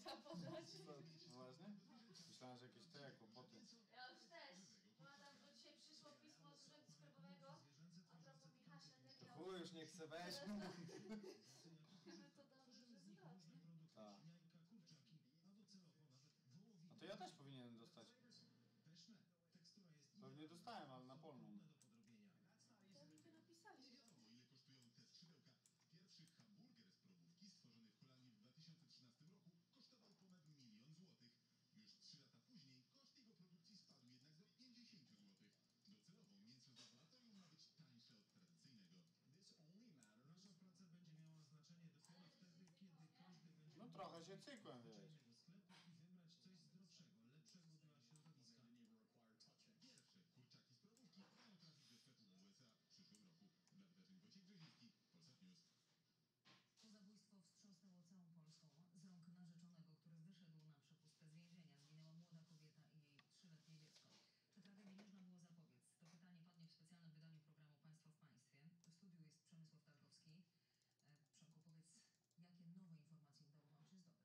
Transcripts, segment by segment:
woda podać. Poważnie? Myślałem, że jakieś te kłopoty. Ja już też. Madam, bo dzisiaj przyszło pismo z urzędu skarbowego a propos Michała To chuj, już nie chcę, weź. No to dobrze, że zwrotnie. Tak. A to ja też powinienem dostać. Pewnie dostałem, ale na polną. To mi to napisali. Ile kosztują te skrzydełka? Pierwszy hamburger z probówki stworzony w Holandii w 2013 roku kosztował ponad 1 000 000 złotych. Już 3 lata później koszt jego produkcji spadł jednak do 50 złotych. Docelowo mięso z laboratorium ma być tańsze od tradycyjnego. Nasza praca będzie miała znaczenie dopiero wtedy, kiedy każdy będzie No trochę się cykłem, wiesz. sklepu i wybrać coś zdrowszego, lepszego dla środowiska. Pierwsze kurczaki z probówki mają trafić do sklepów w USA w przyszłym roku. Dla wydarzeń Ojcowski, Polsat News. To zabójstwo wstrząsnęło całą Polską. Z rąk narzeczonego, który wyszedł na przepustkę z więzienia, zginęła młoda kobieta i jej 3-letnie dziecko. Czy tragedii można było zapobiec? To pytanie padnie w specjalnym wydaniu programu Państwo w Państwie. W studiu jest Przemysław Ojcowski. Przemku, powiedz, jakie nowe informacje udało Wam się zdobyć?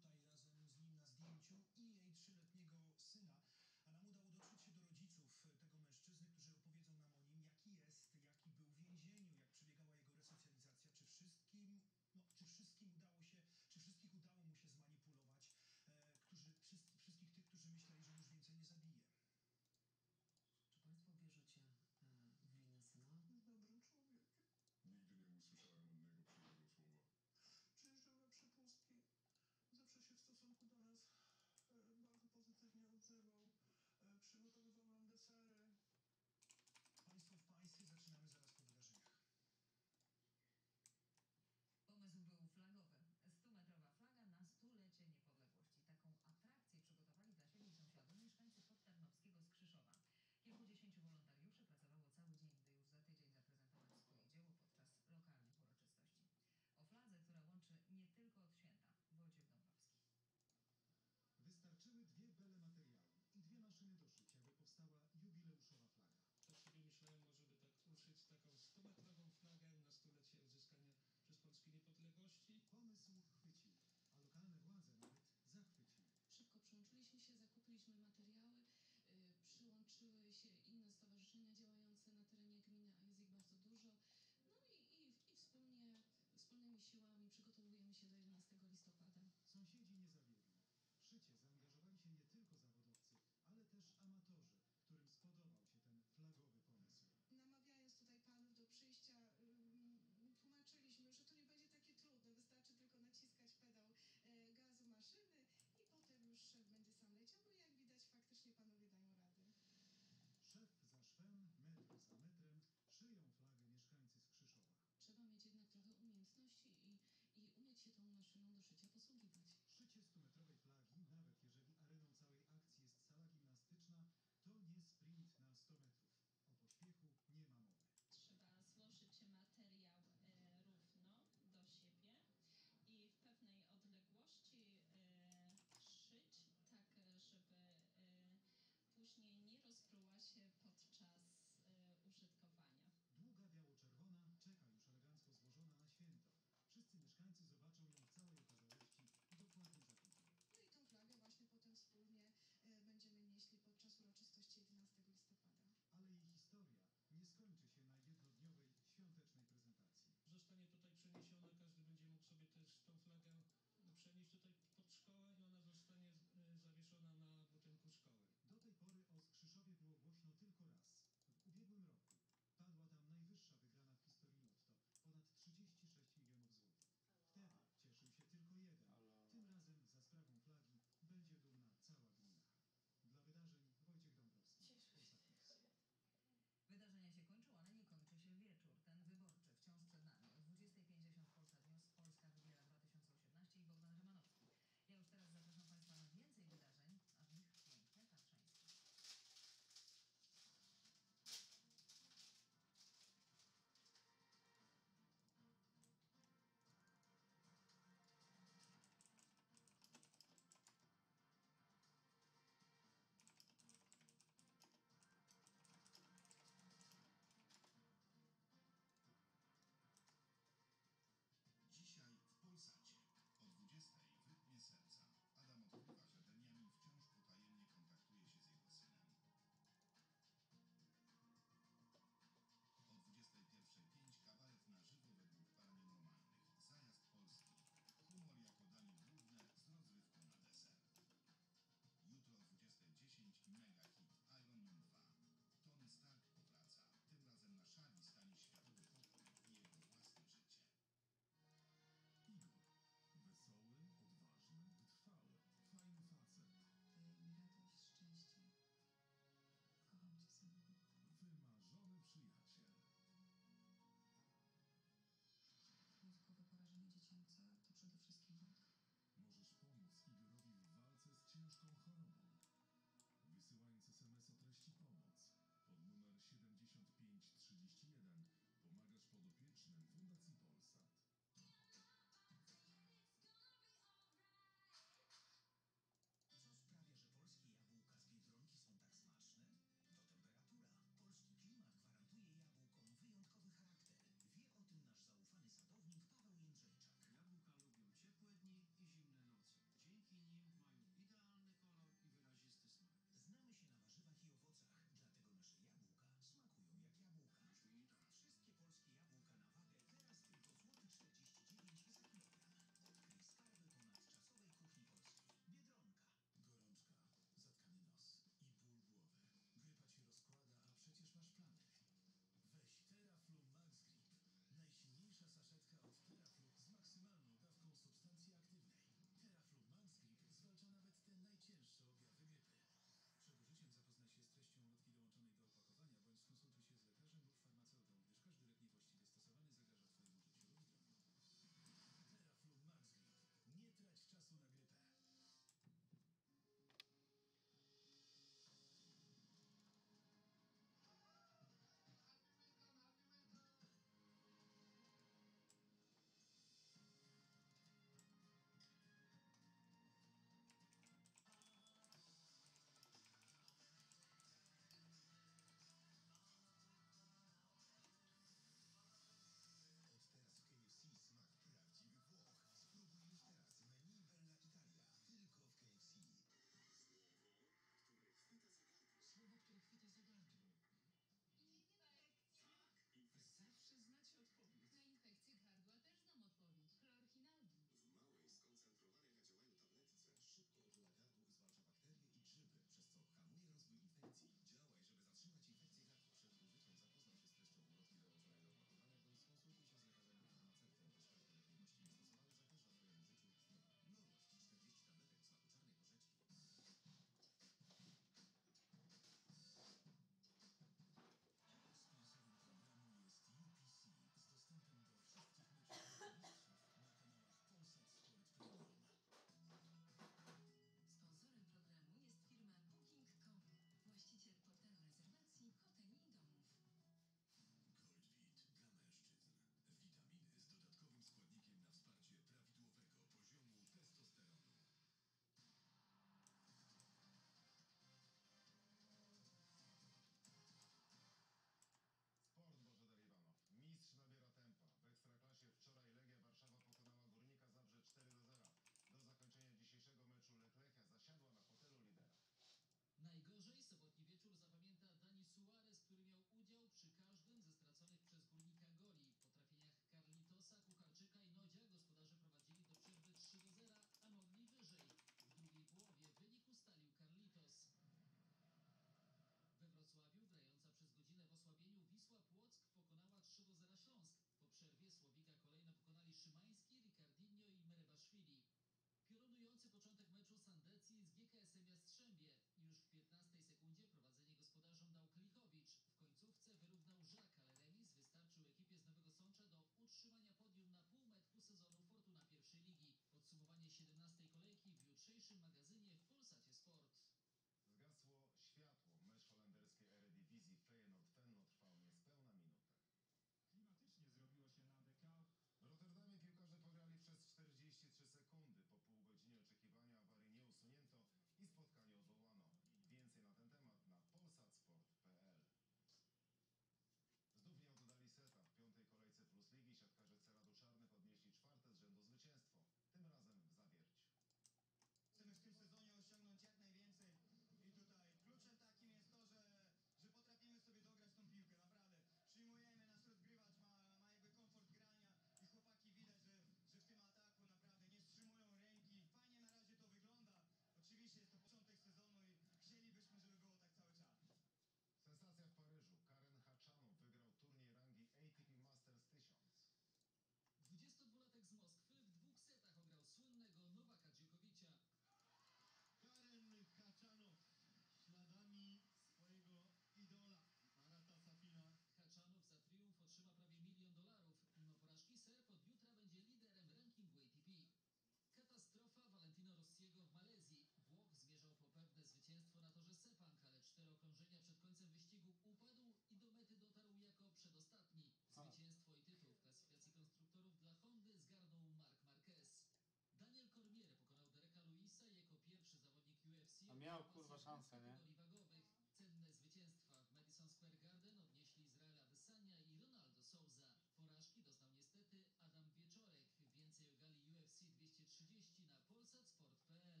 łatwa szansa, nie? kategorii wagowych. Cenne zwycięstwa w Madison Square Garden odnieśli Israel Adesanya i Ronaldo Souza. Porażki dostał niestety Adam Wieczorek. Więcej o gali UFC 230 na polsatsport.pl.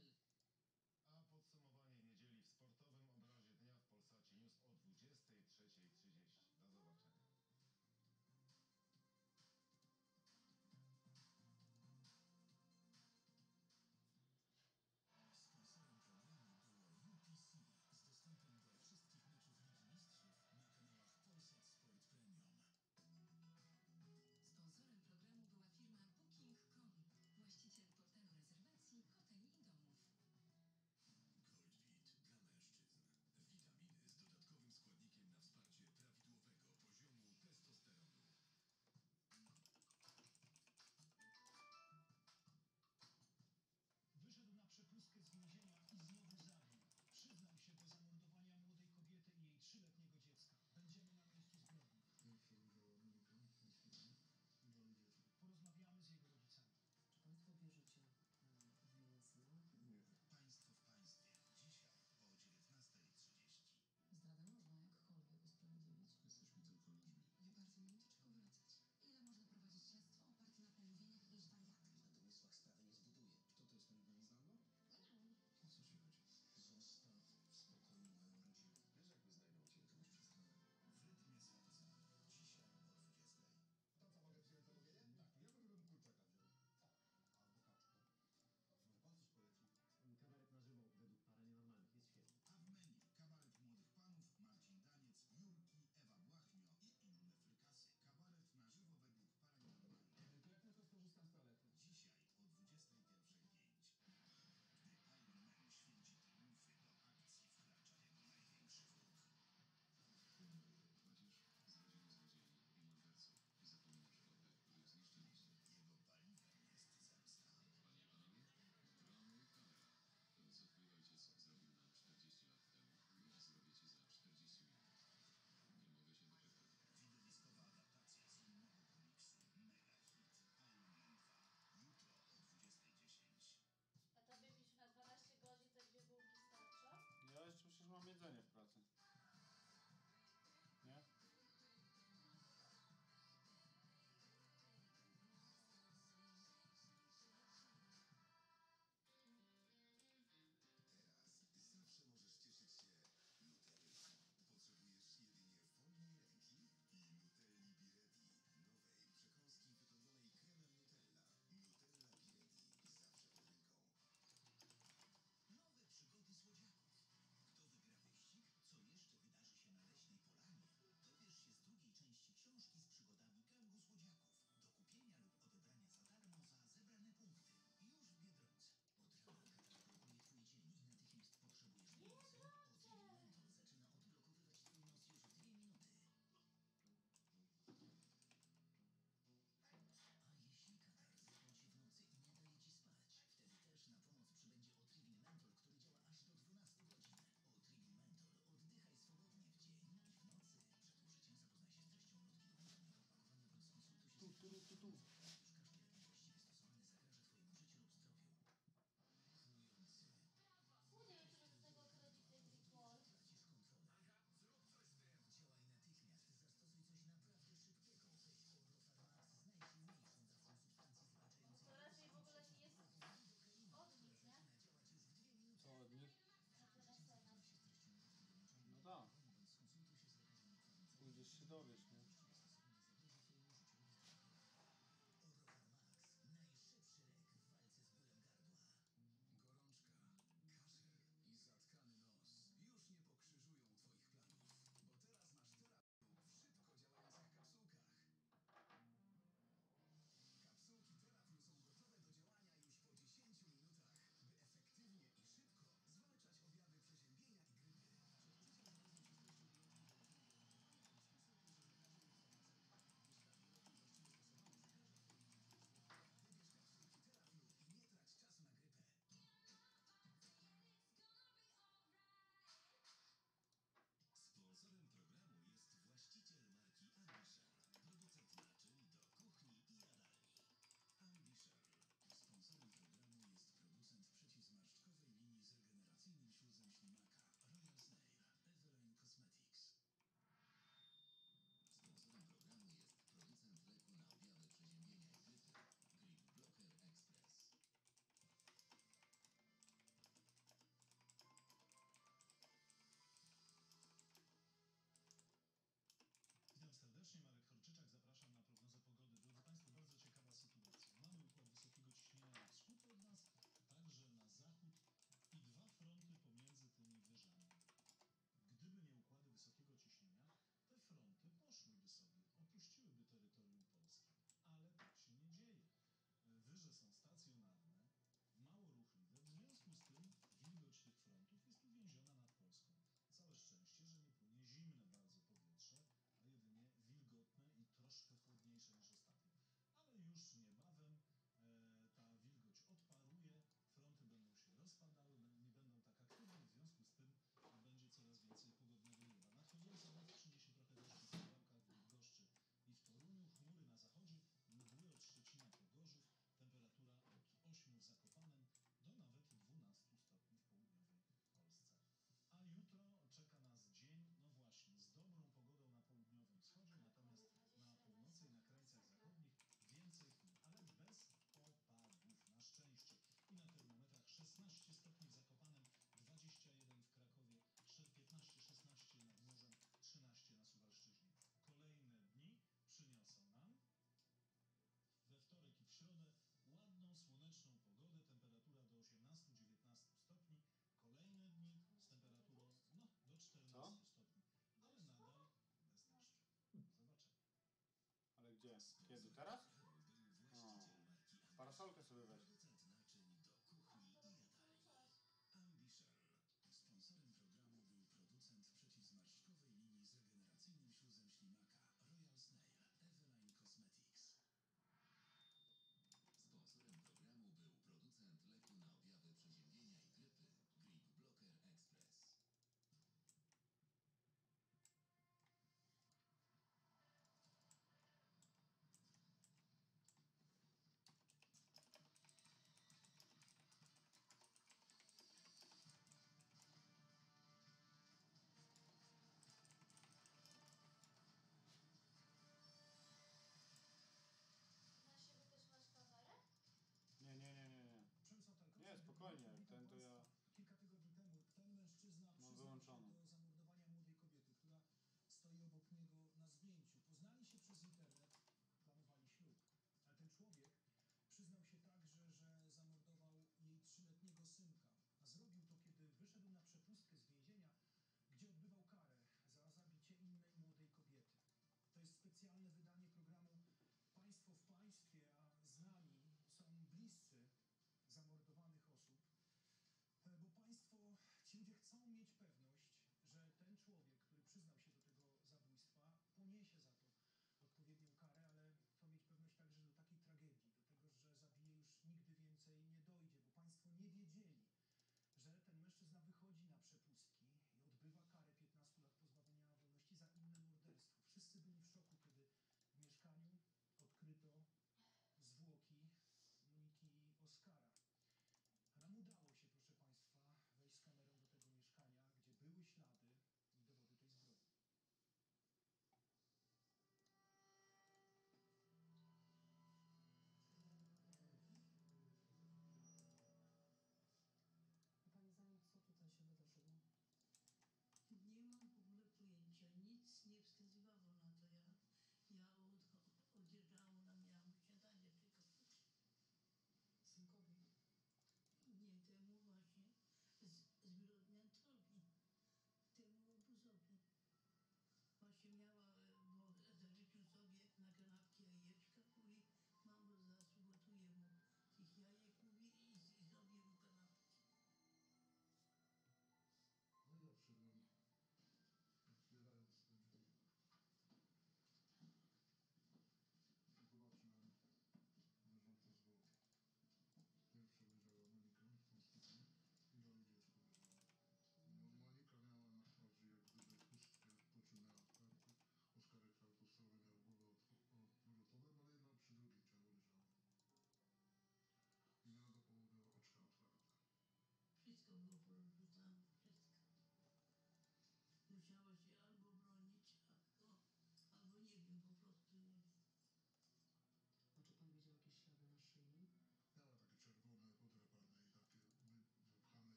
A podsumowanie niedzieli w sportowym obrazie dnia w Polsacie News o 23:30. Do zobaczenia. Sponsorem programu było UPC z dostępem do wszystkich meczów Ligi Mistrzów na kanałach Polsat Sport Premium. Sponsorem programu była firma Booking.com, właściciel portalu rezerwacji, hoteli i domów. Goldfit dla mężczyzn. Witaminy z dodatkowym składnikiem na wsparcie prawidłowego poziomu testosteronu. Wyszedł na przepustkę z więzienia i znowu zabił. Przyznał się do zamordowania młodej kobiety i jej 3-letniego dziecka. Będziemy na miejscu zbrodni. Porozmawiamy z jego rodzicami. Czy Państwo wierzycie w winę syna? Nie. Państwo w państwie. Dzisiaj o 19:30. Zdradę można jakkolwiek usprawiedliwić. Jesteśmy tylko ludźmi. Nie bardzo nie do czego wracać. Ile można prowadzić śledztwo oparte na pomówieniach i wariatkach? Na domysłach sprawy nie zbuduje. Kto to jest ten znany? O co ci chodzi? Zostaw w spokoju moją rodzinę. Wiesz, jakby znajdą cię, to masz przestronę. W rytmie serca. Dzisiaj o 20:00. To co, mogę przyjąć zamówienie? Tak, ja bym kurczaka wziął. Albo kaczkę. Może pan coś poleci? Kabaret na żywo według paranormalnych jest świetny. A w menu kabaret młodych panów, Marcin Daniec, Jurki, Ewa Błachnio i inne frykasy. Kabaret na żywo według paranormalnych. To jak tylko skorzystam z toalety? Dzisiaj o 21:05. Gdy Iron Man święci triumfy, do akcji wkracza jego największy wróg. Chodzisz z rodziną złodziei i morderców i zapominasz o tych, których zniszczyliście. Jego paliwem jest zemsta. Panie i panowie, drony i kamera. To, co twój ojciec zrobił nam 40 lat temu, ja zrobię ci za 40 minut. Nie mogę się doczekać. Widowiskowa adaptacja słynnego komiksu Mega Hit Iron Man 2. Jutro o 20:10. A tobie Misiu na 12 godzin te 2 bułki starczą? Ja jeszcze przecież mam jedzenie w pracy. Nie? Teraz zawsze możesz cieszyć się Nutellą. Potrzebujesz jedynie wolnej ręki i Nutelli Biredi, nowej przekąski wytężonej kremem Nutella. Nutella Biredi, zawsze pod ręką. Nowe przygody słodziaków. Kto wygra wyścig?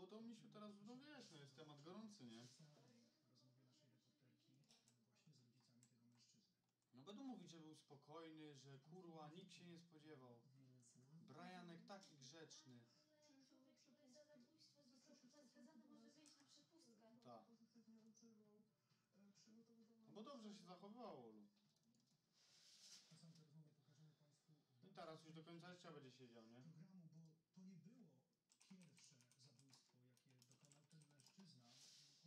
to misiu teraz, no wiesz, no jest temat gorący, nie? W rozmowie naszej reporterki właśnie z rodzicami tego mężczyzny. No będą mówić, że był spokojny, że kurwa, nikt się nie spodziewał. Brianek taki grzeczny. Ktoś za zabójstwo został skazany, może wyjść na przepustkę. Tak. No bo dobrze się zachowywało, Olu. Czasem te rozmowy pokażemy Państwu I teraz już do końca życia będzie siedział, nie? programu, bo to nie było pierwsze zabójstwo, jakie dokonał ten mężczyzna.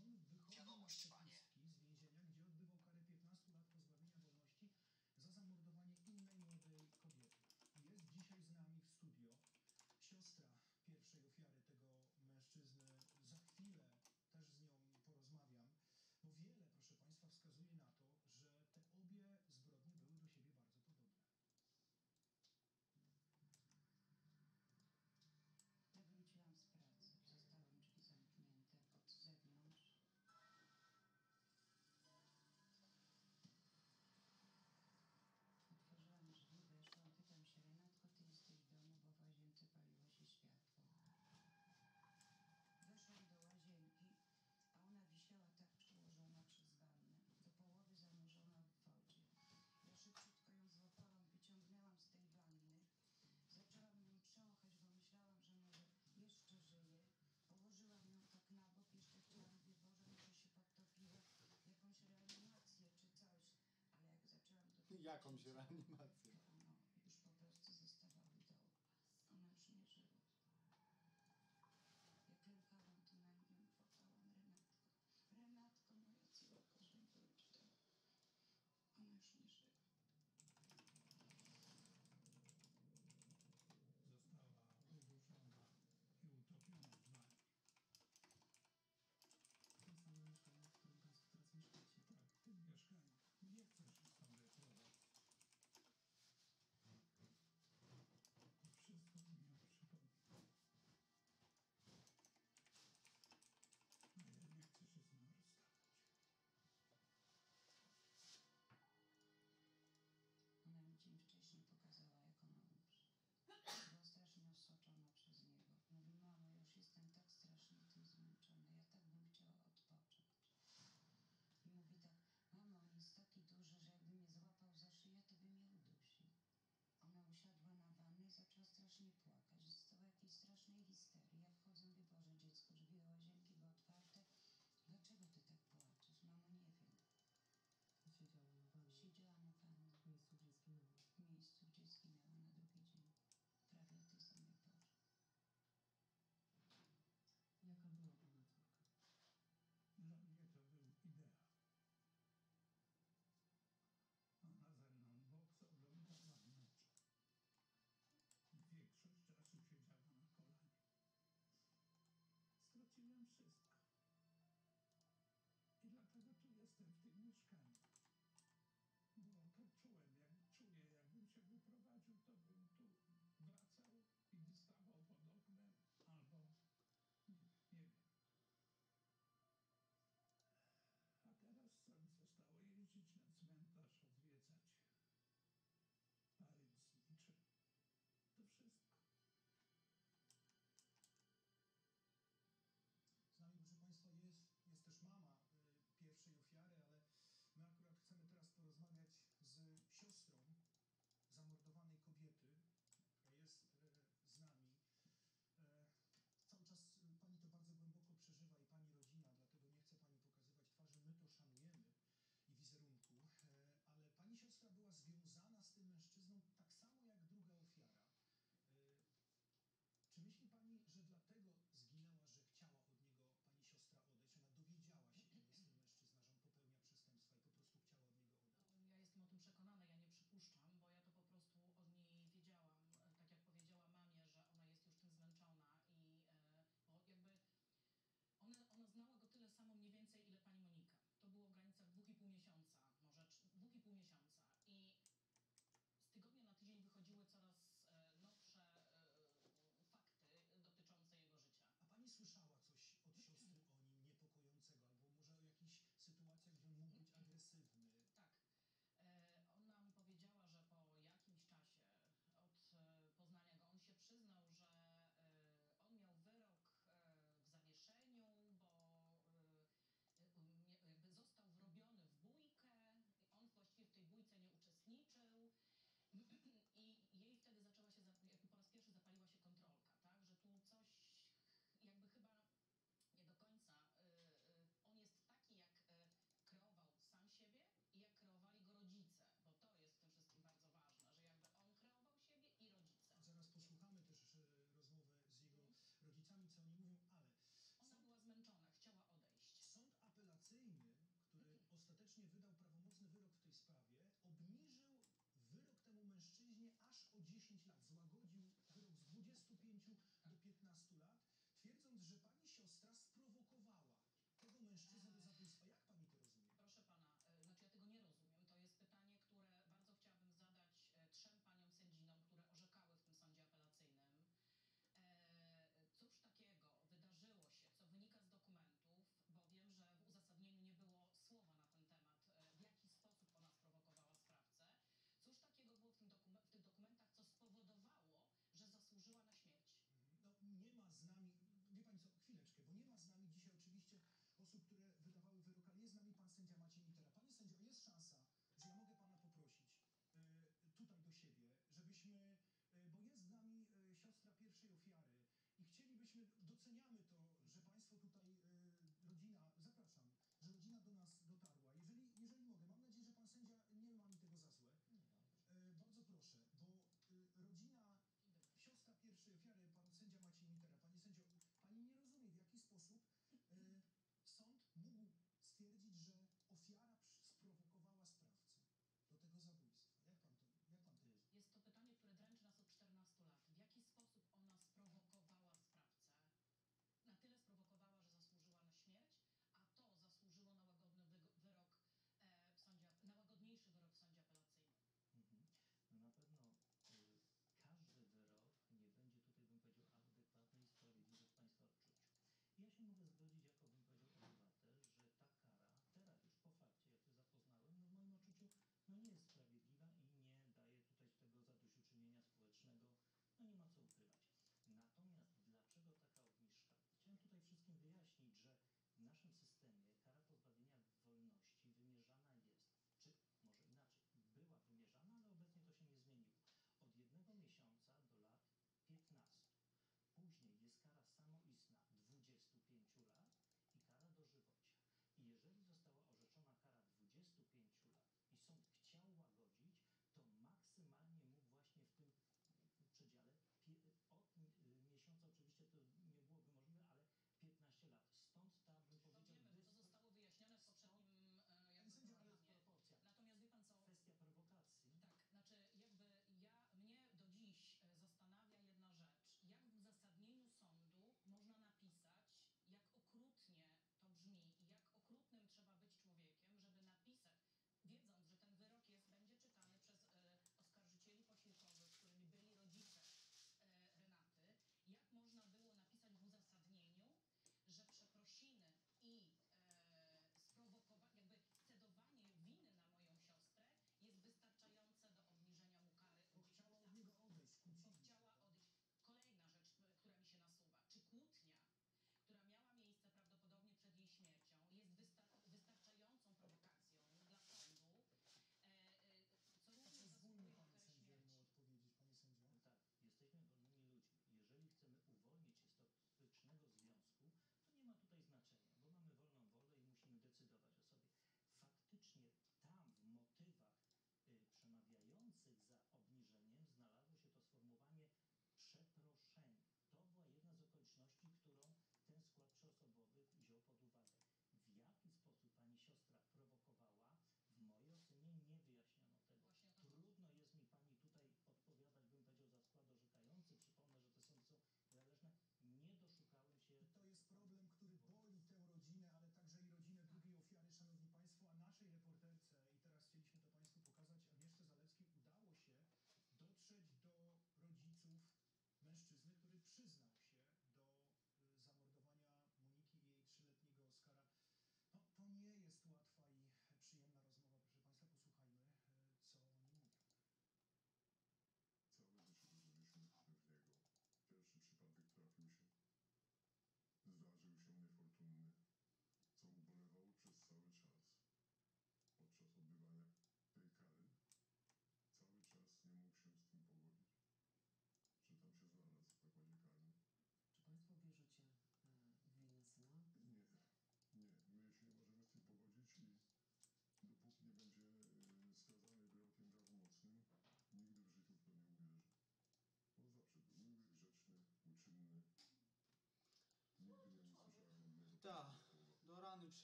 On wychodził na przepustki z więzienia, gdzie odbywał karę 15 lat pozbawienia wolności za zamordowanie innej młodej kobiety. Jest dzisiaj z nami w studio siostra pierwszej ofiary tego mężczyzny. Za chwilę też z nią porozmawiam, bo wiele, proszę Państwa, wskazuje na to, że te obie zbrodnie były do siebie bardzo podobne. Ja wróciłam z pracy. Zostały drzwi zamknięte od zewnątrz. Otworzyłam drzwi, weszłam, pytam się: Renatko, ty jesteś w domu, bo w łazience paliło się światło. Weszłam do łazienki, a ona wisiała tak położona przez wannę, do połowy zanurzona w wodzie. Ja szybciutko ją złapałam, wyciągnęłam z tej wanny, zaczęłam ją trząchać, bo myślałam, że może jeszcze żyje. Położyłam ją tak na bok, jeszcze chciałam, mówię, Boże, może się podtopiła, jakąś reanimację czy coś. Ale jak zaczęłam do Jakąś reanimację. no, już po prostu zostawały doły. Ona już nie żyła. Ja klękałam tu na nią, płakałam: Renatko, Renatko, moja córko, że wróć do. Ona już nie żyła. Została uduszona i utopiona w wannie. W tym samym mieszkaniu, w którym Państwo teraz mieszkacie. Tak, w tym mieszkaniu. Nie chcesz stąd ewakuować.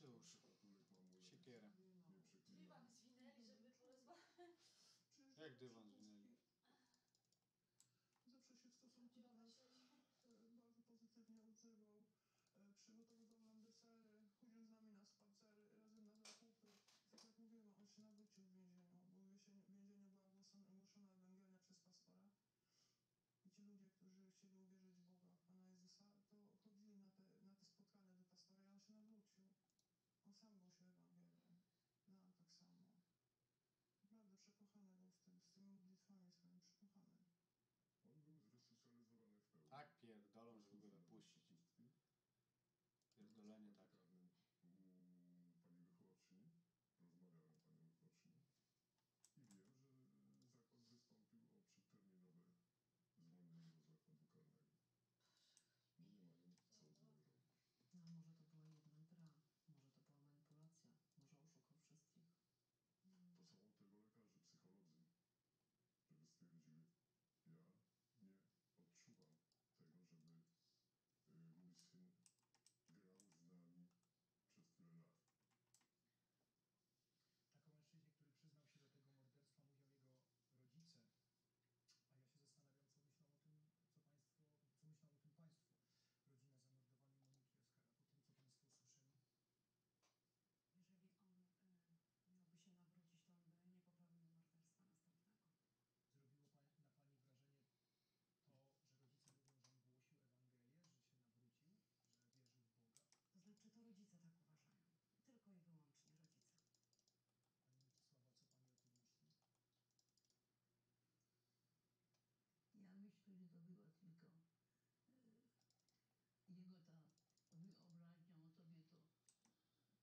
Proszę już. Siekierę. Dywan zwinęli, żeby tu rozmawiać. Jak dywan zwinęli? Zawsze się w stosunku do nas bardzo pozytywnie odzywał. Przygotowywał nam desery, chodził z nami na spacery, razem na zakupy. Tak jak mówiłem, on się nawrócił w więzieniu, bo w więzieniu była głoszona Ewangelia przez pastora. I ci ludzie, którzy chcieli uwierzyć w Boga, w Pana Jezusa, to chodzili na te spotkania do pastora i on się nawrócił. On sam głosił Ewangelię. Nam tak samo. Naprawdę przekochamy go z tymi modlitwami swoimi, przekochamy. On był zresocjalizowany w pełni. Tak pierdolą, żeby go dopuścić. Pierdolenie tak. Pani wychowawczyni, rozmawiałem z panią wychowawczynią i wiem, że zakład wystąpił o przedterminowe zwolnienie do zakładu karnego. Bo nie mają co z nim robić. No a może to była jedna gra, może to była manipulacja, może oszukał wszystkich. To są od tego lekarze, psycholodzy, żeby stwierdzili, ja nie odczuwam tego, żeby mój syn grał z nami przez tyle lat. Tak o mężczyźnie, który przyznał się do tego morderstwa, mówią jego rodzice. A ja się zastanawiam, co myślą o tym, co myślą o tym państwo. Rodzina zamordowanej Moniki Oskara, po tym, co państwo usłyszeli. Jeżeli on miałby się nawrócić, to on by nie popełnił morderstwa następnego. Zrobiło na pani wrażenie to, że rodzice mówią, że on głosił Ewangelię, że się nawrócił, że wierzył w Boga? To znaczy, to rodzice tak uważają. Tylko i wyłącznie rodzice. Pani Mieczysława, co pani o tym myśli? Ja myślę, że to była tylko jego ta wyobraźnia o sobie,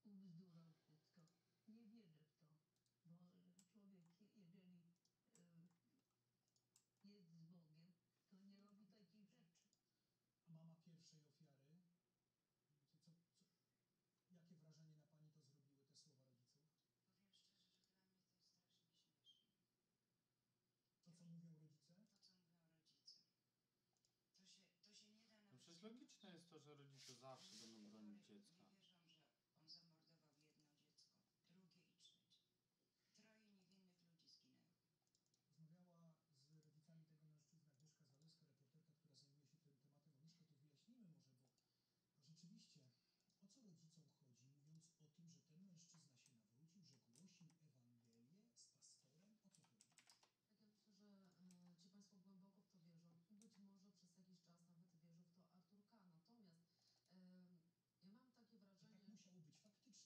to ubzdurał wszystko. Nie wierzę w to, bo człowiek, jeżeli jest z Bogiem, to nie robi takich rzeczy. A mama pierwszej ofiary? Jakie wrażenie na pani to zrobiły te słowa rodziców? Powiem szczerze, że dla mnie to jest strasznie śmieszne. To, co mówią rodzice? To, co mówią rodzice. To się nie da No nawet... przecież logiczne jest to, że rodzice zawsze będą bronić dziecka. Nie wierzą, że on zamordował jedno dziecko, drugie i trzecie. 3 niewinnych ludzi zginęło. Rozmawiała z rodzicami tego mężczyzny Agnieszka Zaleska, reporterka, która zajmuje się tym tematem. Agnieszka, to wyjaśnimy może, bo rzeczywiście, o co rodzicom chodzi, mówiąc o tym, że ten mężczyzna się nawrócił, że głosił Ewangelię z pastorem? O co chodzi? Tak, ja myślę, że ci państwo głęboko w to wierzą. Być może przez jakiś czas nawet wierzył w to Artur K. Natomiast ja mam takie Że wrażenie... tak musiało być faktycznie.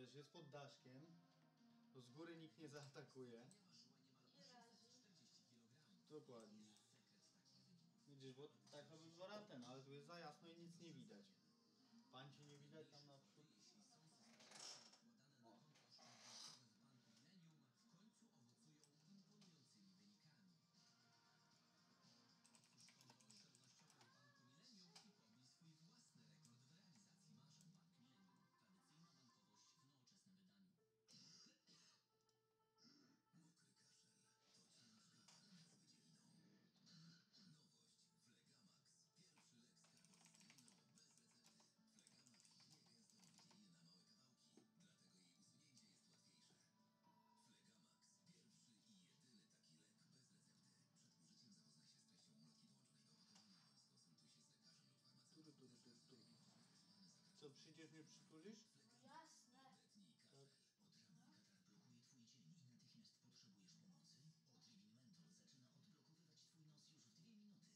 wiesz, jest pod daszkiem, to z góry nikt nie zaatakuje. Nie razi. Dokładnie. Widzisz, bo tak robił Zoraten, ale tu jest za jasno i nic nie widać. Panci nie widać tam naprzód. O. Mokry kaszel to ciężka walka z wydzieliną. Nowość Flegamax. Pierwszy lek skarbowy z dyniną bez recepty. Flegamax tnie gęstą wydzielinę na małe kawałki, dlatego jej usunięcie jest łatwiejsze. Flegamax. Pierwszy i jedyny taki lek bez recepty. Przed użyciem zapoznaj się z treścią ulotki dołączonej do opakowania bądź skonsultuj się z lekarzem lub farmaceutą. Co, przyjdziesz mnie przytulisz? Jasne. Odetnij kaszel. Odrębny katar blokuje twój dzień i natychmiast potrzebujesz pomocy? Otrivin Menthol zaczyna odblokowywać twój nos już w 2 minuty.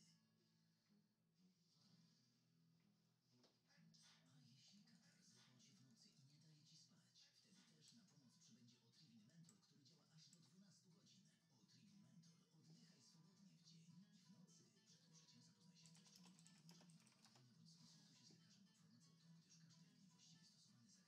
A jeśli katar złapał cię w nocy i nie daje ci spać? Wtedy też na pomoc przybędzie Otrivin Menthol, który działa aż do 12 godzin. Otrivin Menthol. Oddychaj swobodnie w dzień i w nocy. Przed użyciem zapoznaj się z treścią ulotki dołączonej do opakowania bądź skonsultuj się z lekarzem lub farmaceutą, gdyż każdy lek niewłaściwie stosowany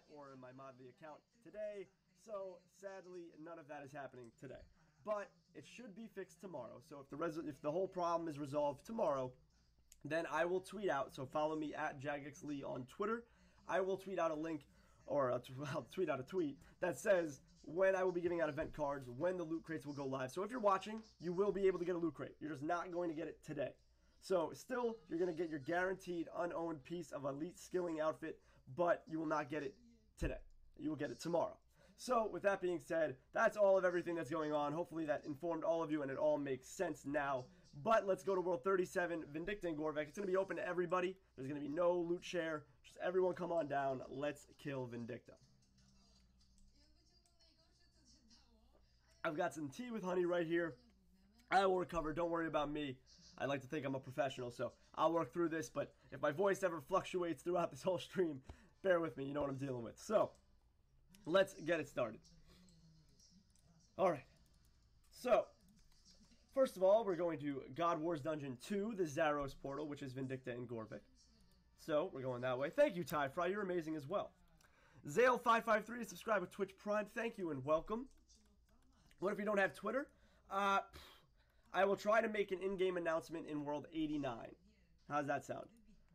or in my Modly account today. So sadly, none of that is happening today. But it should be fixed tomorrow. So if the whole problem is resolved tomorrow, then I will tweet out. So follow me at JagXLee on Twitter. I will tweet out a link, or I'll tweet out a tweet that says when I will be giving out event cards, when the loot crates will go live. So if you're watching, you will be able to get a loot crate. You're just not going to get it today. So still, you're going to get your guaranteed unowned piece of elite skilling outfit, but you will not get it today. You will get it tomorrow. So with that being said, that's all of everything that's going on. Hopefully that informed all of you and it all makes sense now. But let's go to World 37, Vindicta and Gorvek. It's going to be open to everybody. There's going to be no loot share. Just everyone come on down. Let's kill Vindicta. I've got some tea with honey right here. I will recover. Don't worry about me. I like to think I'm a professional, so I'll work through this. But if my voice ever fluctuates throughout this whole stream, bear with me. You know what I'm dealing with. So let's get it started. All right. So first of all, we're going to God Wars Dungeon 2, the Zaros portal, which is Vindicta and Gorvek. So we're going that way. Thank you, Ty Fry. You're amazing as well. Zale553 is subscribed with Twitch Prime. Thank you and welcome. What if you don't have Twitter? I will try to make an in-game announcement in World 89. How's that sound?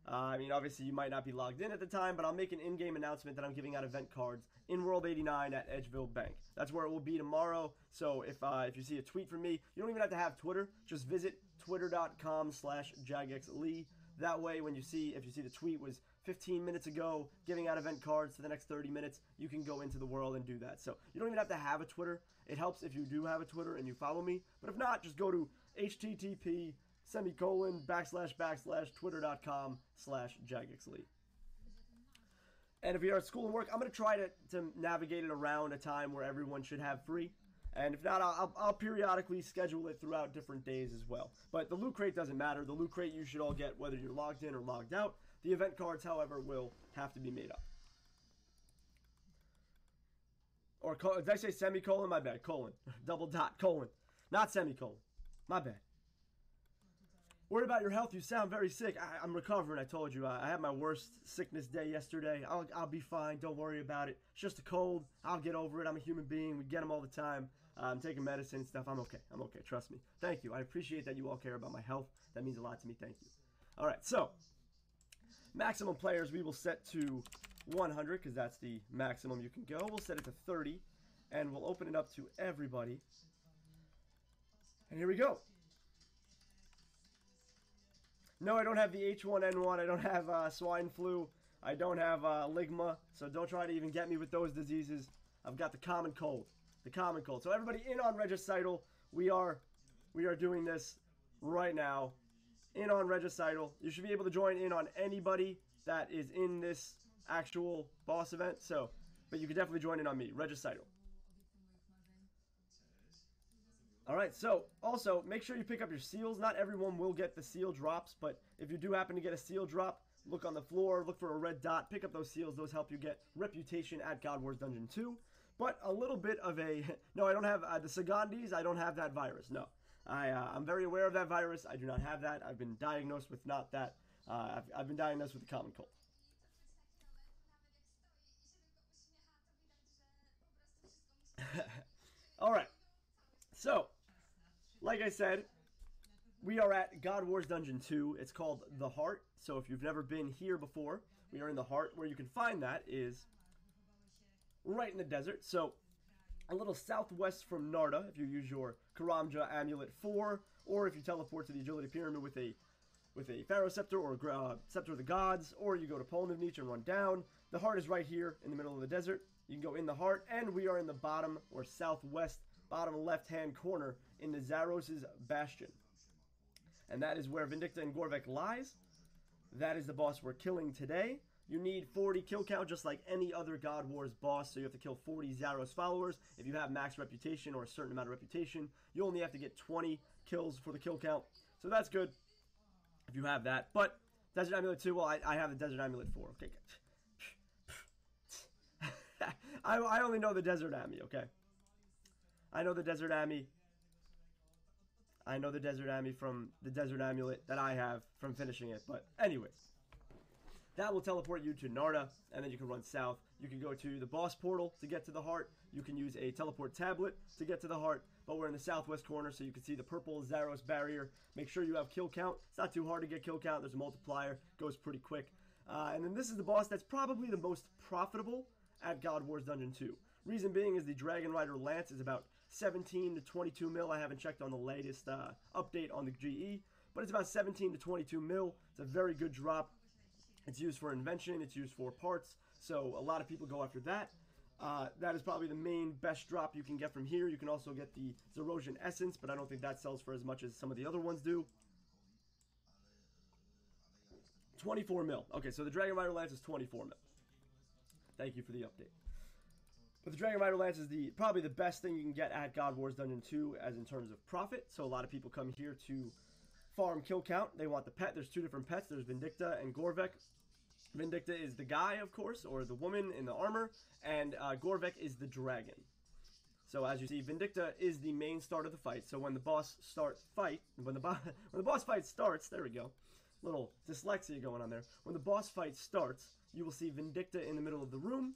I mean, obviously you might not be logged in at the time, but I'll make an in-game announcement that I'm giving out event cards in World 89 at Edgeville Bank. That's where it will be tomorrow. So if you see a tweet from me, you don't even have to have Twitter. Just visit twitter.com/JagXLee. That way, if you see the tweet was 15 minutes ago, giving out event cards for the next 30 minutes, you can go into the world and do that. So you don't even have to have a Twitter. It helps if you do have a Twitter and you follow me. But if not, just go to http://twitter.com/JagXLee. And if you're at school and work, I'm going to try to navigate it around a time where everyone should have free. And if not, I'll periodically schedule it throughout different days as well. But the loot crate doesn't matter. The loot crate you should all get whether you're logged in or logged out. The event cards, however, will have to be made up. Or did I say semicolon? My bad. Colon. Double dot. Colon. Not semicolon. My bad. Worried about your health? You sound very sick. I'm recovering. I told you. I had my worst sickness day yesterday. I'll be fine. Don't worry about it. It's just a cold. I'll get over it. I'm a human being. We get them all the time. I'm taking medicine and stuff. I'm okay. I'm okay. Trust me. Thank you. I appreciate that you all care about my health. That means a lot to me. Thank you. All right. So, maximum players we will set to 100 because that's the maximum you can go. We'll set it to 30 and we'll open it up to everybody. And here we go. No, I don't have the H1N1. I don't have swine flu. I don't have ligma. So don't try to even get me with those diseases. I've got the common cold. The common cold. So everybody in on Regicidal. We are doing this right now. In on Regicidal. You should be able to join in on anybody that is in this actual boss event. So, but you can definitely join in on me. Regicidal. Alright, so also make sure you pick up your seals. Not everyone will get the seal drops, but if you do happen to get a seal drop, look on the floor, look for a red dot, pick up those seals. Those help you get reputation at God Wars Dungeon 2. But a little bit of a... No, I don't have the Sagandis. I don't have that virus. No. I'm very aware of that virus. I do not have that. I've been diagnosed with not that. I've been diagnosed with the common cold. Alright. So, like I said, we are at God Wars Dungeon 2. It's called The Heart. So if you've never been here before, we are in The Heart. Where you can find that is right in the desert. So a little southwest from Narda, if you use your Karamja Amulet 4, or if you teleport to the Agility Pyramid with a Pharaoh Scepter or Scepter of the Gods, or you go to Poland of Nietzsche and run down. The Heart is right here in the middle of the desert. You can go in the Heart, and we are in the bottom or southwest, bottom left-hand corner in the Zaros' Bastion. And that is where Vindicta and Gorvek lies. That is the boss we're killing today. You need 40 kill count just like any other God Wars boss, so you have to kill 40 Zaros followers. If you have max reputation or a certain amount of reputation, you only have to get 20 kills for the kill count. So that's good if you have that. But Desert Amulet 2, well, I have the Desert Amulet 4. Okay. I only know the Desert Ami, okay? I know the Desert Ami. I know the Desert Ami from the Desert Amulet that I have from finishing it. But anyways, that will teleport you to Narda, and then you can run south. You can go to the boss portal to get to the heart. You can use a teleport tablet to get to the heart. But we're in the southwest corner, so you can see the purple Zaros barrier. Make sure you have kill count. It's not too hard to get kill count. There's a multiplier. Goes pretty quick. And then this is the boss that's probably the most profitable at God Wars Dungeon 2. Reason being is the Dragon Rider Lance is about 17 to 22 mil. I haven't checked on the latest update on the GE, but it's about 17 to 22 mil. It's a very good drop. It's used for invention. It's used for parts. So a lot of people go after that. That is probably the main best drop you can get from here. You can also get the Zerosian Essence, but I don't think that sells for as much as some of the other ones do. 24 mil. Okay, so the Dragon Rider Lance is 24 mil. Thank you for the update. But the Dragon Rider Lance is probably the best thing you can get at God Wars Dungeon 2 as in terms of profit. So a lot of people come here to farm kill count. They want the pet. There's two different pets. There's Vindicta and Gorvek. Vindicta is the guy, of course, or the woman in the armor, and Gorvek is the dragon. So as you see, Vindicta is the main start of the fight. So when the boss when the boss fight starts, there we go. Little dyslexia going on there. When the boss fight starts, you will see Vindicta in the middle of the room,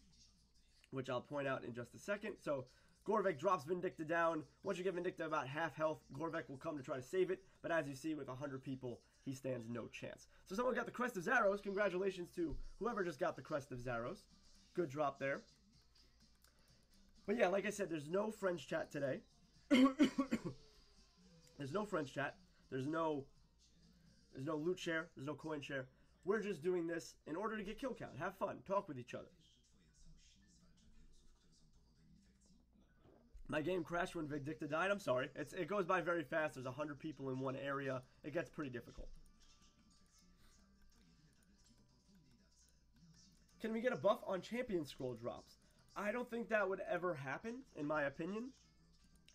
which I'll point out in just a second. So Gorvek drops Vindicta down. Once you get Vindicta about half health, Gorvek will come to try to save it. But as you see, with 100 people, he stands no chance. So someone got the Crest of Zaros. Congratulations to whoever just got the Crest of Zaros. Good drop there. But yeah, like I said, there's no French chat today. There's no French chat. There's no loot share. There's no coin share. We're just doing this in order to get kill count. Have fun. Talk with each other. My game crashed when Vindicta died. I'm sorry. It goes by very fast. There's 100 people in one area. It gets pretty difficult. Can we get a buff on champion scroll drops? I don't think that would ever happen, in my opinion.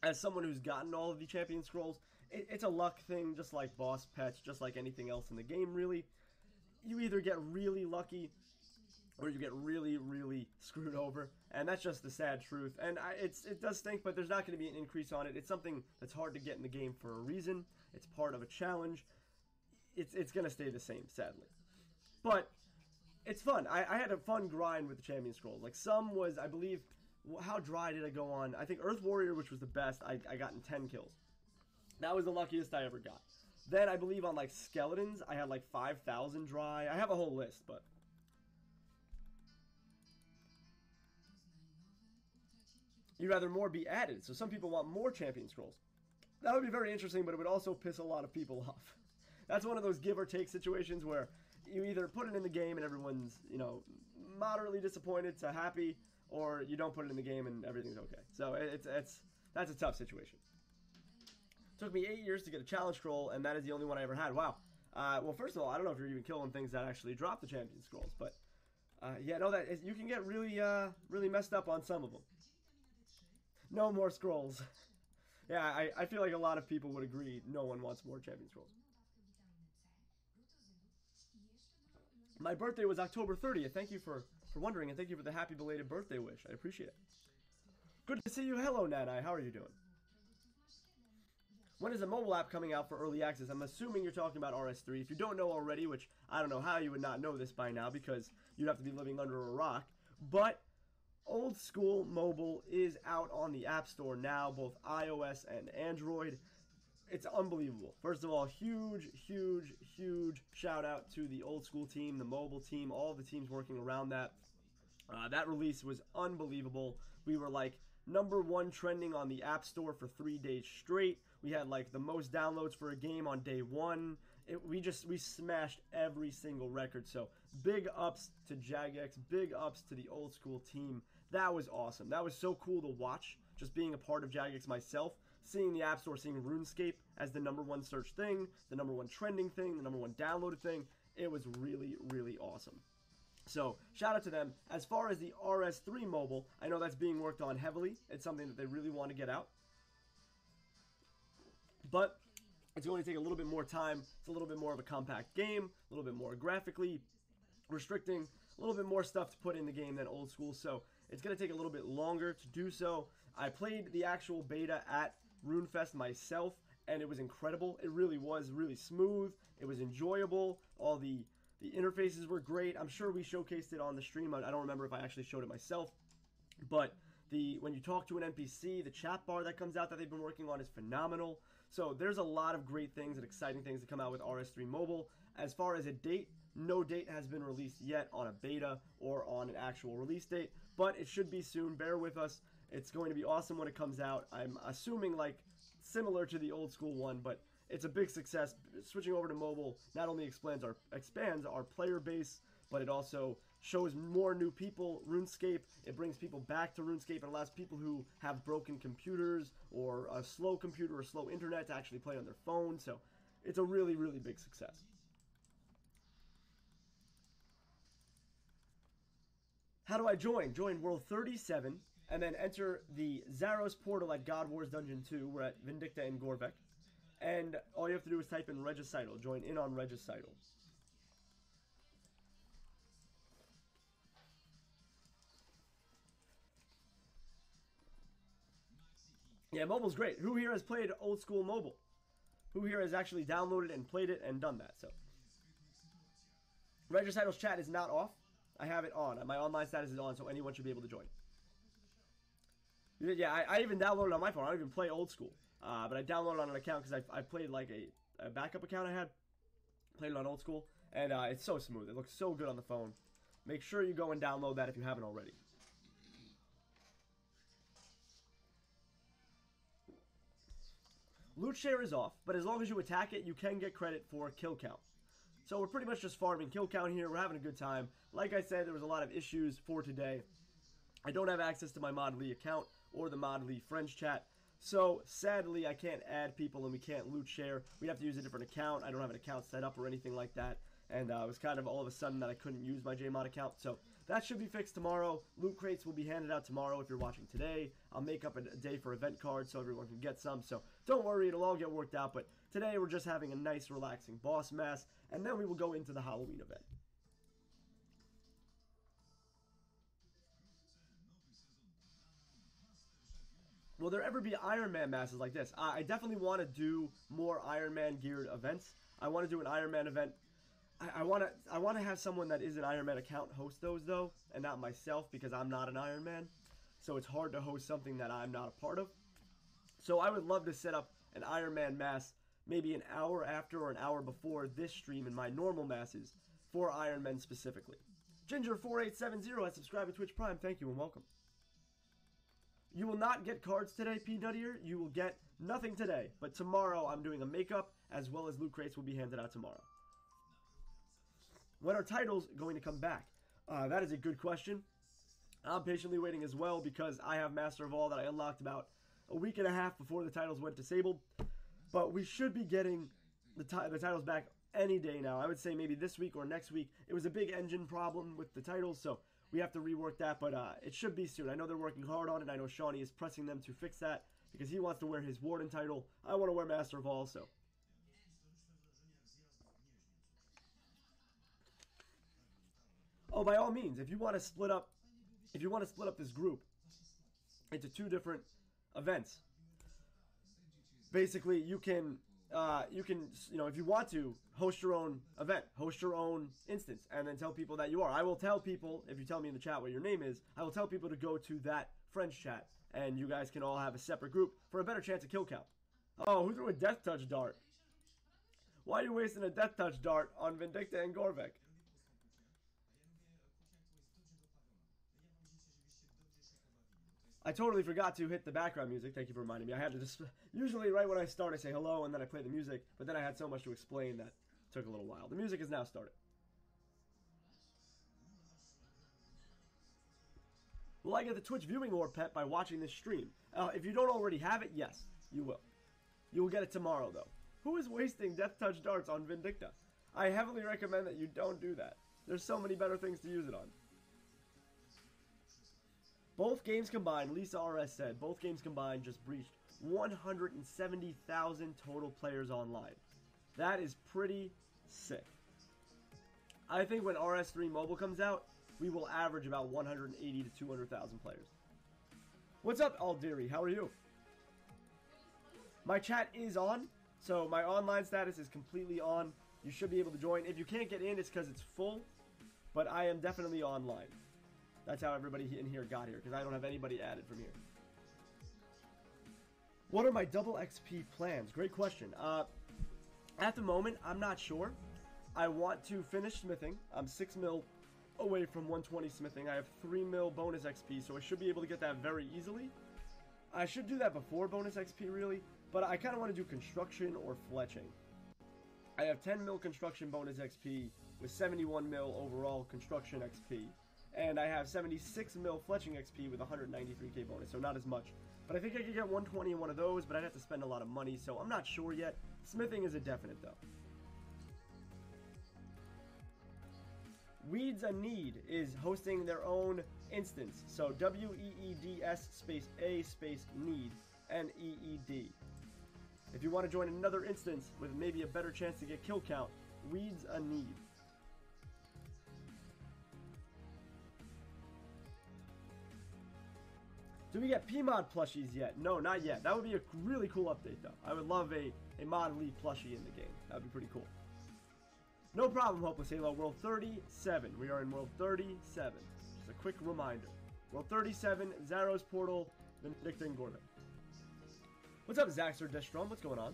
As someone who's gotten all of the champion scrolls, it's a luck thing, just like boss pets, just like anything else in the game, really. You either get really lucky, or you get really, really screwed over. And that's just the sad truth. And it does stink, but there's not going to be an increase on it. It's something that's hard to get in the game for a reason. It's part of a challenge. It's going to stay the same, sadly. But it's fun. I had a fun grind with the champion scrolls. Like some was, I believe, how dry did I go on? I think Earth Warrior, which was the best, I got in 10 kills. That was the luckiest I ever got. Then I believe on like skeletons, I had like 5,000 dry. I have a whole list, but you'd rather more be added. So some people want more champion scrolls. That would be very interesting, but it would also piss a lot of people off. That's one of those give or take situations where you either put it in the game and everyone's, you know, moderately disappointed to happy, or you don't put it in the game and everything's okay. So that's a tough situation. It took me 8 years to get a challenge scroll, and that is the only one I ever had. Wow. Well, first of all, I don't know if you're even killing things that actually drop the champion scrolls, but yeah, no, you can get really, really messed up on some of them. No more scrolls. Yeah, I feel like a lot of people would agree no one wants more champion scrolls. My birthday was October 30th. Thank you for wondering, and thank you for the happy belated birthday wish. I appreciate it. Good to see you. Hello, Nanai. How are you doing? When is a mobile app coming out for early access? I'm assuming you're talking about RS3. If you don't know already, which I don't know how you would not know this by now because you'd have to be living under a rock, but Old School Mobile is out on the App Store now, both iOS and Android. It's unbelievable. First of all, huge, huge, huge shout out to the Old School team, the mobile team, all the teams working around that. That release was unbelievable. We were like #1 trending on the App Store for 3 days straight. We had like the most downloads for a game on day 1. We smashed every single record. So big ups to Jagex, big ups to the Old School team. That was awesome. That was so cool to watch. Just being a part of Jagex myself, seeing the App Store, seeing RuneScape as the #1 search thing, the #1 trending thing, the #1 downloaded thing. It was really, really awesome. So shout out to them. As far as the RS3 mobile, I know that's being worked on heavily. It's something that they really want to get out. But it's going to take a little bit more time. It's a little bit more of a compact game, a little bit more graphically restricting, a little bit more stuff to put in the game than Old School. So it's going to take a little bit longer to do so. I played the actual beta at RuneFest myself, and it was incredible. It really was really smooth. It was enjoyable. All the The interfaces were great. I'm sure we showcased it on the stream. I don't remember if I actually showed it myself. But when you talk to an NPC, the chat bar that comes out that they've been working on is phenomenal. So there's a lot of great things and exciting things to come out with RS3 Mobile. As far as a date, no date has been released yet on a beta or on an actual release date, but it should be soon. Bear with us. It's going to be awesome when it comes out. I'm assuming like similar to the old school one, but it's a big success. Switching over to mobile not only expands our player base, but it also shows more new people RuneScape. It brings people back to RuneScape and allows people who have broken computers or a slow computer or slow internet to actually play on their phone. So it's a really, really big success. How do I join? Join World 37 and then enter the Zaros portal at God Wars Dungeon 2. We're at Vindicta and Gorvek. And all you have to do is type in Regicidal. Join in on Regicidal. Yeah, mobile's great. Who here has played old school mobile? Who here has actually downloaded and played it and done that? So, Regicidal's chat is not off. I have it on. My online status is on, so anyone should be able to join. Yeah, I even downloaded it on my phone. I don't even play old school. But I downloaded it on an account because I played like a backup account I had. Played it on old school. And it's so smooth. It looks so good on the phone. Make sure you go and download that if you haven't already. Loot share is off, but as long as you attack it, you can get credit for kill count. So we're pretty much just farming kill count here. We're having a good time. Like I said, there was a lot of issues for today. I don't have access to my Modly account or the Modly friends chat. So sadly, I can't add people and we can't loot share. We have to use a different account. I don't have an account set up or anything like that. And it was kind of all of a sudden that I couldn't use my JMod account. So that should be fixed tomorrow. Loot crates will be handed out tomorrow if you're watching today. I'll make up a day for event cards so everyone can get some. So don't worry, it'll all get worked out. But today we're just having a nice, relaxing boss mass. And then we will go into the Halloween event. Will there ever be Iron Man masses like this? I definitely want to do more Iron Man geared events. I want to do an Iron Man event. I want to have someone that is an Iron Man account host those though, and not myself because I'm not an Iron Man. So it's hard to host something that I'm not a part of. So I would love to set up an Iron Man mass maybe an hour after or an hour before this stream in my normal masses for Iron Men specifically. Ginger4870 has subscribed to Twitch Prime. Thank you and welcome. You will not get cards today, P. Nuttier. You will get nothing today. But tomorrow I'm doing a makeup as well as loot crates will be handed out tomorrow. When are titles going to come back? That is a good question. I'm patiently waiting as well because I have Master of All that I unlocked about a week and a half before the titles went disabled. But we should be getting the titles back any day now. I would say maybe this week or next week. It was a big engine problem with the titles, so we have to rework that. But it should be soon. I know they're working hard on it. I know Shawnee is pressing them to fix that because he wants to wear his Warden title. I want to wear Master of All, so... Oh, by all means, if you want to split up this group into two different events, basically you can if you want to host your own event, host your own instance, and then tell people that you are. I will tell people, if you tell me in the chat what your name is, I will tell people to go to that French chat, and you guys can all have a separate group for a better chance of kill count. Oh, who threw a death touch dart? Why are you wasting a death touch dart on Vindicta and Gorvek? I totally forgot to hit the background music. Thank you for reminding me. I had to just... Usually right when I start, I say hello, and then I play the music. But then I had so much to explain that it took a little while. The music is now started. Will I get the Twitch viewing orb pet by watching this stream? If you don't already have it, yes, you will. You will get it tomorrow, though. Who is wasting death touch darts on Vindicta? I heavily recommend that you don't do that. There's so many better things to use it on. Both games combined, Lisa RS said, both games combined just breached 170,000 total players online. That is pretty sick. I think when RS3 Mobile comes out, we will average about 180 to 200,000 players. What's up, Aldiri? How are you? My chat is on, so my online status is completely on. you should be able to join. If you can't get in, it's because it's full, but I am definitely online. That's how everybody in here got here, because I don't have anybody added from here. What are my double XP plans? Great question. At the moment, I'm not sure. I want to finish smithing. I'm 6 mil away from 120 smithing. I have 3 mil bonus XP, so I should be able to get that very easily. I should do that before bonus XP, really, but I kind of want to do construction or fletching. I have 10 mil construction bonus XP with 71 mil overall construction XP, and I have 76 mil fletching XP with 193k bonus, so not as much. But I think I could get 120 in one of those, but I'd have to spend a lot of money, so I'm not sure yet. Smithing is a definite, though. Weeds a Need is hosting their own instance. So WEEDS space A space Need, NEED. If you want to join another instance with maybe a better chance to get kill count, Weeds a Need. Do we get PMod plushies yet? No, not yet. That would be a really cool update, though. I would love a Mod Lee plushie in the game. That would be pretty cool. No problem, Hopeless Halo. World 37. We are in World 37. Just a quick reminder. World 37, Zaros Portal, Vindicta, and Gorvik. What's up, Zaxter Destrom? What's going on?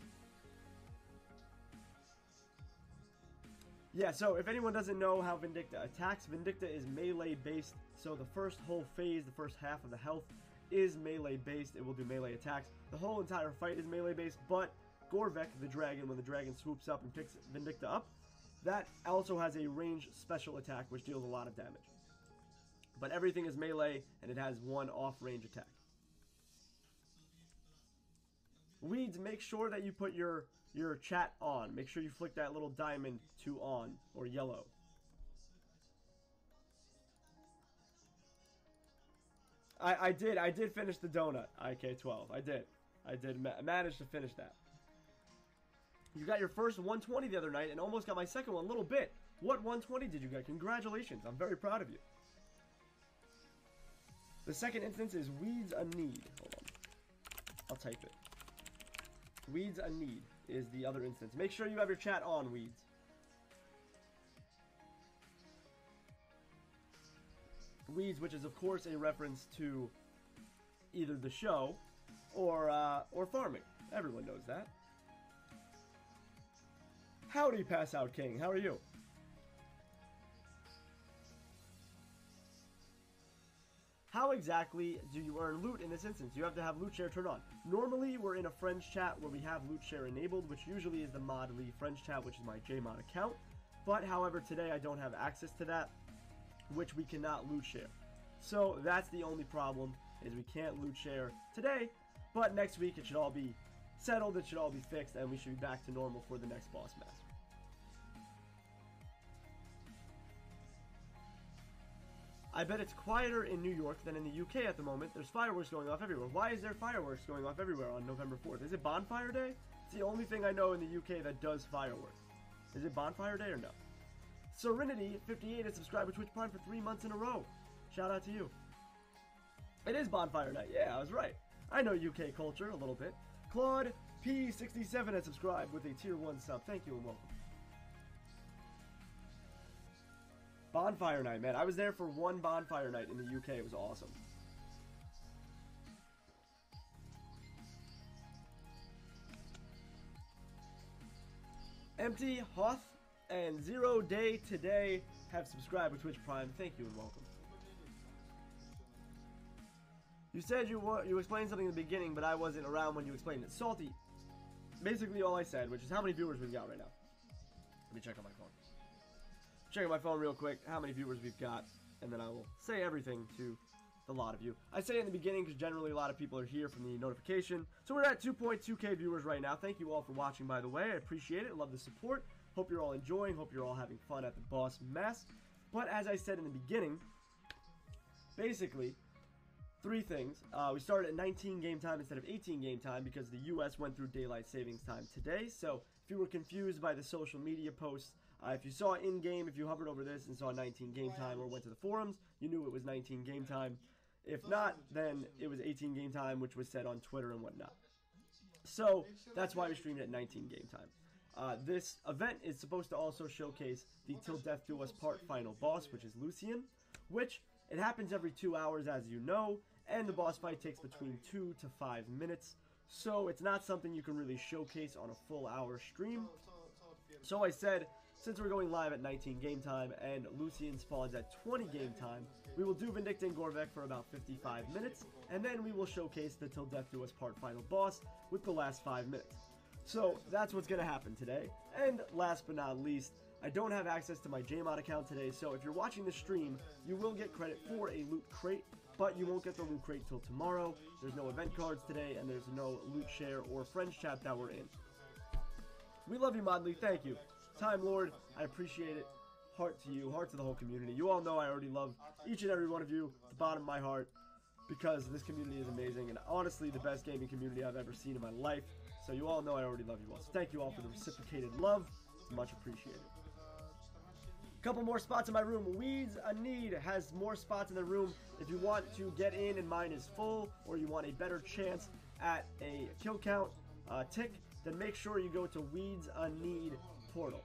Yeah, so if anyone doesn't know how Vindicta attacks, Vindicta is melee based. So the first whole phase, the first half of the health, is melee based. It will do melee attacks. The whole entire fight is melee based, but Gorvik, the dragon, when the dragon swoops up and picks Vindicta up, that also has a ranged special attack which deals a lot of damage. But everything is melee, and it has one off-range attack. Weeds, make sure that you put your chat on. Make sure you flick that little diamond to on, or yellow. I did finish the donut, IK12. I did manage to finish that. You got your first 120 the other night and almost got my second one a little bit. What 120 did you get? Congratulations. I'm very proud of you. The second instance is Weeds a Need. Hold on. I'll type it. Weeds a Need is the other instance. Make sure you have your chat on, Weeds. Weeds, which is of course a reference to either the show or farming. Everyone knows that. Howdy, Pass Out King. How are you? How exactly do you earn loot in this instance? You have to have loot share turned on. Normally, we're in a friends chat where we have loot share enabled, which usually is the Mod Lee friends chat, which is my JMod account. But, however, today I don't have access to that, which we cannot loot share. So, that's the only problem, is we can't loot share today. But next week, it should all be settled, it should all be fixed, and we should be back to normal for the next boss master. I bet it's quieter in New York than in the UK at the moment. There's fireworks going off everywhere. Why is there fireworks going off everywhere on November 4th? Is it Bonfire Day? It's the only thing I know in the UK that does fireworks. Is it Bonfire Day or no? Serenity58 has subscribed to Twitch Prime for 3 months in a row. Shout out to you. It is Bonfire Night. Yeah, I was right. I know UK culture a little bit. Claude P67 has subscribed with a tier 1 sub. Thank you and welcome. Bonfire Night, man. I was there for one Bonfire Night in the UK. It was awesome. Empty, Hoth, and 0 Day Today have subscribed with Twitch Prime. Thank you and welcome. You said you explained something in the beginning, but I wasn't around when you explained it. Salty. Basically all I said, which is how many viewers we've got right now. Let me check on my phone. Checking my phone real quick, how many viewers we've got, and then I will say everything to the lot of you. I say it in the beginning because generally a lot of people are here from the notification. So we're at 2.2k viewers right now. Thank you all for watching, by the way. I appreciate it. Love the support. Hope you're all enjoying. Hope you're all having fun at the Boss Mess. But as I said in the beginning, basically, 3 things. We started at 19 game time instead of 18 game time because the US went through daylight savings time today. So if you were confused by the social media posts, if you saw in-game, if you hovered over this and saw 19 game time or went to the forums, you knew it was 19 game time. If not, then it was 18 game time, which was said on Twitter and whatnot. So that's why we streamed at 19 game time. This event is supposed to also showcase the Till Death Do Us Part final boss, which is Lucian, which it happens every 2 hours, as you know, and the boss fight takes between 2 to 5 minutes, so it's not something you can really showcase on a full hour stream. So I said, since we're going live at 19 game time and Lucian spawns at 20 game time, we will do Vindicting Gorvek for about 55 minutes, and then we will showcase the Till Death Do Us Part final boss with the last 5 minutes. So that's what's going to happen today. And last but not least, I don't have access to my JMod account today, so if you're watching the stream, you will get credit for a loot crate, but you won't get the loot crate till tomorrow. There's no event cards today, and there's no loot share or friends chat that we're in. We love you, Modley. Thank you. Time Lord, I appreciate it. Heart to you, heart to the whole community. You all know I already love each and every one of you, at the bottom of my heart, because this community is amazing, and honestly, the best gaming community I've ever seen in my life. So you all know I already love you all. So thank you all for the reciprocated love. It's much appreciated. Couple more spots in my room. Weeds A Need has more spots in the room. If you want to get in and mine is full, or you want a better chance at a kill count tick, then make sure you go to Weeds A Need portal.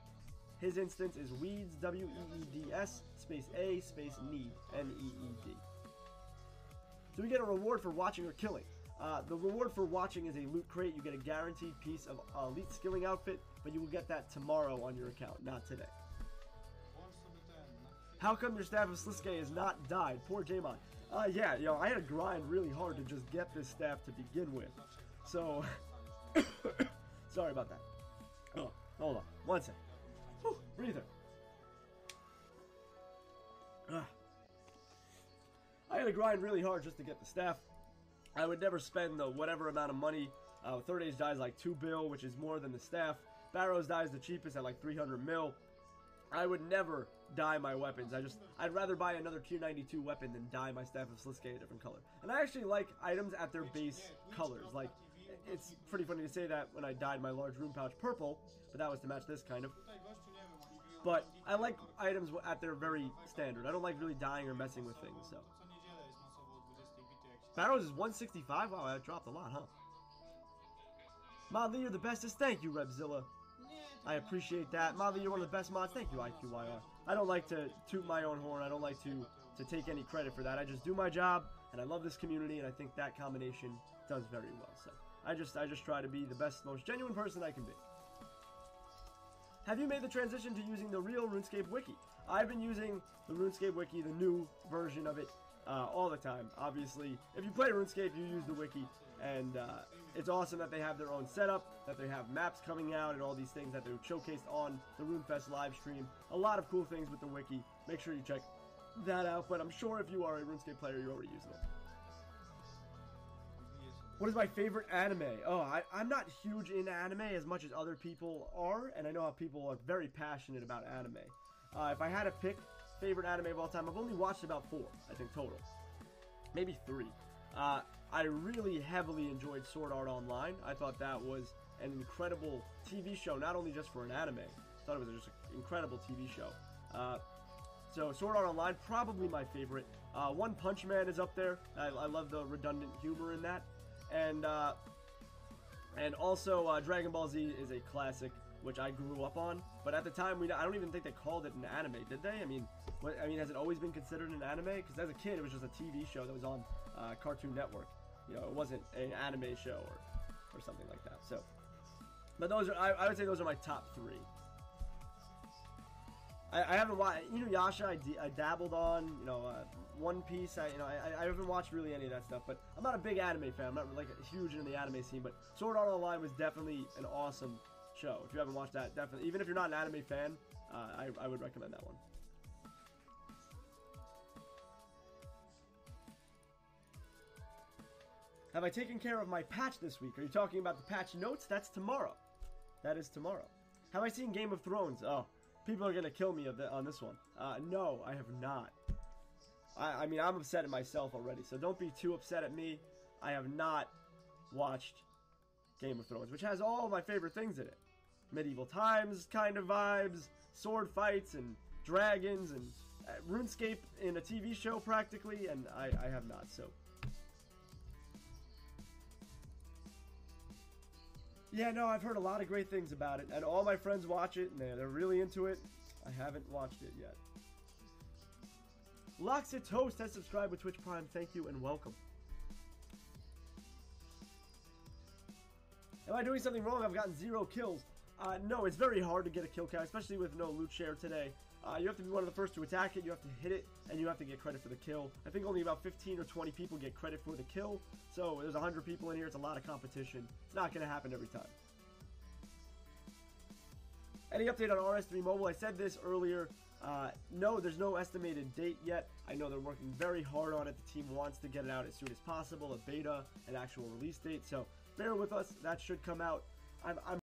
His instance is Weeds, W-E-E-D-S, space A, space Need, N-E-E-D. So we get a reward for watching or killing. The reward for watching is a loot crate. You get a guaranteed piece of elite skilling outfit, but you will get that tomorrow on your account, not today. How come your staff of Sliske has not died? Poor Jamon. Yeah, yo, I had to grind really hard to just get this staff to begin with. So, sorry about that. Oh, hold on, one second. Whew, breather. I had to grind really hard just to get the staff. I would never spend the whatever amount of money. Third Age dies like 2 bill, which is more than the staff. Barrows dies the cheapest at like 300 mil. I would never dye my weapons. I'd rather buy another tier 92 weapon than dye my staff of Sliske a different color. And I actually like items at their base colors. Like, it's pretty funny to say that when I dyed my large rune pouch purple, but that was to match this kind of. But I like items at their very standard. I don't like really dyeing or messing with things, so. Barrows is 165? Wow, that dropped a lot, huh? Modley, you're the bestest. Thank you, Rebzilla. I appreciate that. Modley, you're one of the best mods. Thank you, IQYR. I don't like to toot my own horn. I don't like to take any credit for that. I just do my job, and I love this community, and I think that combination does very well. So I just try to be the best, most genuine person I can be. Have you made the transition to using the real RuneScape wiki? I've been using the RuneScape wiki, the new version of it, all the time. Obviously, if you play RuneScape, you use the wiki, and it's awesome that they have their own setup, that they have maps coming out, and all these things that they showcased on the RuneFest live stream. A lot of cool things with the wiki. Make sure you check that out, but I'm sure if you are a RuneScape player, you're already using it. What is my favorite anime? Oh, I'm not huge in anime as much as other people are, and I know how people are very passionate about anime. If I had to pick favorite anime of all time, I've only watched about 4, I think, total. Maybe 3. I really heavily enjoyed Sword Art Online. I thought that was an incredible TV show, not only just for an anime. I thought it was just an incredible TV show. So Sword Art Online, probably my favorite. One Punch Man is up there. I love the redundant humor in that. And also Dragon Ball Z is a classic, which I grew up on. But at the time, I don't even think they called it an anime, did they? I mean, has it always been considered an anime? Because as a kid, it was just a TV show that was on Cartoon Network. You know, it wasn't an anime show or something like that. So, but those are, I would say those are my top 3. I haven't watched Inuyasha. I dabbled on, One Piece. I haven't watched really any of that stuff. But I'm not a big anime fan. I'm not like huge in the anime scene. But Sword Art Online was definitely an awesome show. If you haven't watched that, definitely, even if you're not an anime fan, I would recommend that one. Have I taken care of my patch this week? Are you talking about the patch notes? That's tomorrow. That is tomorrow. Have I seen Game of Thrones? Oh, people are going to kill me on this one. No, I have not. I mean, I'm upset at myself already, so don't be too upset at me. I have not watched Game of Thrones, which has all my favorite things in it. Medieval times kind of vibes, sword fights and dragons and RuneScape in a TV show practically, and I have not, so. Yeah, no, I've heard a lot of great things about it, and all my friends watch it, and they're really into it. I haven't watched it yet. Loxit Toast has subscribed with Twitch Prime. Thank you and welcome. Am I doing something wrong? I've gotten 0 kills. No, it's very hard to get a kill count, especially with no loot share today. You have to be one of the first to attack it, you have to hit it, and you have to get credit for the kill. I think only about 15 or 20 people get credit for the kill, so there's 100 people in here, it's a lot of competition. It's not going to happen every time. Any update on RS3 Mobile? I said this earlier. No, there's no estimated date yet. I know they're working very hard on it. The team wants to get it out as soon as possible, a beta, an actual release date, so bear with us. That should come out. I'm